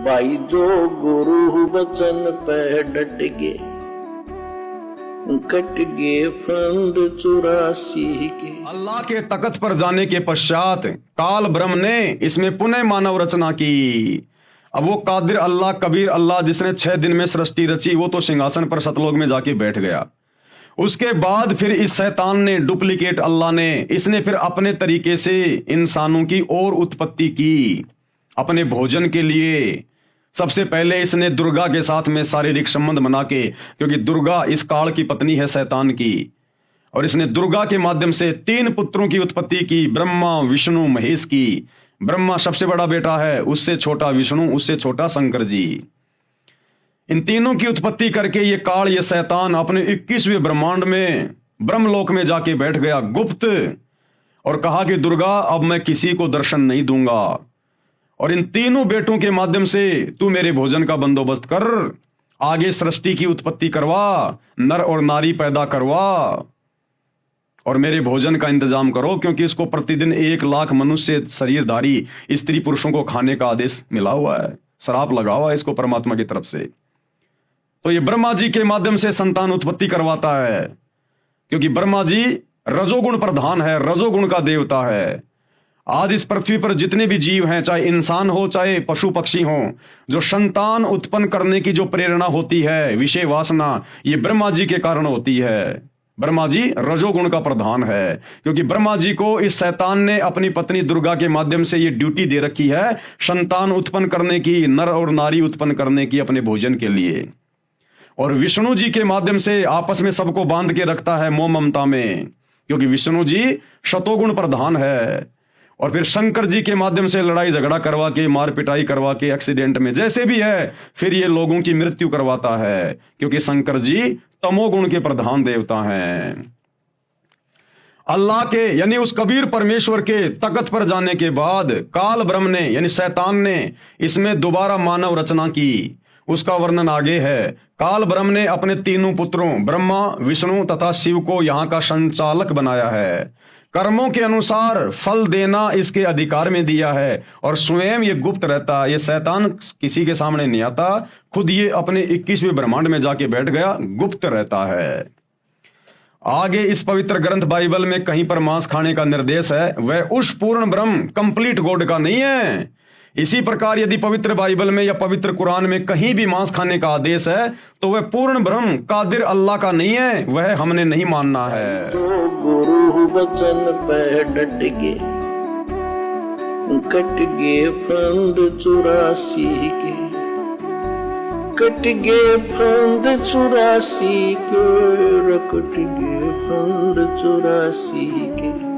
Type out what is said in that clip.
भाई जो गुरु बचन पे डट गे, कट गे फंद 84 के। अल्लाह के तख्त पर जाने के पश्चात काल ब्रह्म ने इसमें पुनः मानव रचना की। अब वो कादिर अल्लाह, कबीर अल्लाह जिसने 6 दिन में सृष्टि रची, वो तो सिंहासन पर सतलोक में जाके बैठ गया। उसके बाद फिर इस शैतान ने, डुप्लीकेट अल्लाह ने, इसने फिर अपने तरीके से इंसानों की और उत्पत्ति की अपने भोजन के लिए। सबसे पहले इसने दुर्गा के साथ में शारीरिक संबंध बना के, क्योंकि दुर्गा इस काल की पत्नी है शैतान की, और इसने दुर्गा के माध्यम से 3 पुत्रों की उत्पत्ति की, ब्रह्मा विष्णु महेश की। ब्रह्मा सबसे बड़ा बेटा है, उससे छोटा विष्णु, उससे छोटा शंकर जी। इन तीनों की उत्पत्ति करके ये काल, ये शैतान अपने 21वें ब्रह्मांड में ब्रह्मलोक में जाके बैठ गया गुप्त, और कहा कि दुर्गा अब मैं किसी को दर्शन नहीं दूंगा, और इन तीनों बेटों के माध्यम से तू मेरे भोजन का बंदोबस्त कर, आगे सृष्टि की उत्पत्ति करवा, नर और नारी पैदा करवा, और मेरे भोजन का इंतजाम करो, क्योंकि इसको प्रतिदिन 1 लाख मनुष्य शरीरधारी स्त्री पुरुषों को खाने का आदेश मिला हुआ है, श्राप लगा हुआ है इसको परमात्मा की तरफ से। तो ये ब्रह्मा जी के माध्यम से संतान उत्पत्ति करवाता है, क्योंकि ब्रह्मा जी रजोगुण प्रधान है, रजोगुण का देवता है। आज इस पृथ्वी पर जितने भी जीव हैं, चाहे इंसान हो चाहे पशु पक्षी हो, जो संतान उत्पन्न करने की जो प्रेरणा होती है, विषय वासना, ये ब्रह्मा जी के कारण होती है। ब्रह्मा जी रजोगुण का प्रधान है, क्योंकि ब्रह्मा जी को इस शैतान ने अपनी पत्नी दुर्गा के माध्यम से ये ड्यूटी दे रखी है संतान उत्पन्न करने की, नर और नारी उत्पन्न करने की अपने भोजन के लिए। और विष्णु जी के माध्यम से आपस में सबको बांध के रखता है मोह ममता में, क्योंकि विष्णु जी शतोगुण प्रधान है। और फिर शंकर जी के माध्यम से लड़ाई झगड़ा करवा के, मार पिटाई करवा के, एक्सीडेंट में जैसे भी है, फिर ये लोगों की मृत्यु करवाता है, क्योंकि शंकर जी तमोगुण के प्रधान देवता हैं। अल्लाह के यानी उस कबीर परमेश्वर के तख्त पर जाने के बाद काल ब्रह्म ने यानी शैतान ने इसमें दोबारा मानव रचना की। उसका वर्णन आगे है। काल ब्रह्म ने अपने तीनों पुत्रों ब्रह्मा, विष्णु तथा शिव को यहाँ का संचालक बनाया है। कर्मों के अनुसार फल देना इसके अधिकार में दिया है, और स्वयं ये गुप्त रहता है। ये शैतान किसी के सामने नहीं आता, खुद ये अपने 21वें ब्रह्मांड में जाके बैठ गया, गुप्त रहता है। आगे इस पवित्र ग्रंथ बाइबल में कहीं पर मांस खाने का निर्देश है, वह उस पूर्ण ब्रह्म कंप्लीट गॉड का नहीं है। इसी प्रकार यदि पवित्र बाइबल में या पवित्र कुरान में कहीं भी मांस खाने का आदेश है, तो वह पूर्ण ब्रह्म कादिर अल्लाह का नहीं है, वह हमने नहीं मानना है। जो गुरु बचन पे डट गे, कट गे फंद 84 के, कट गे फंद 84 के, कट गे फंद 84 के।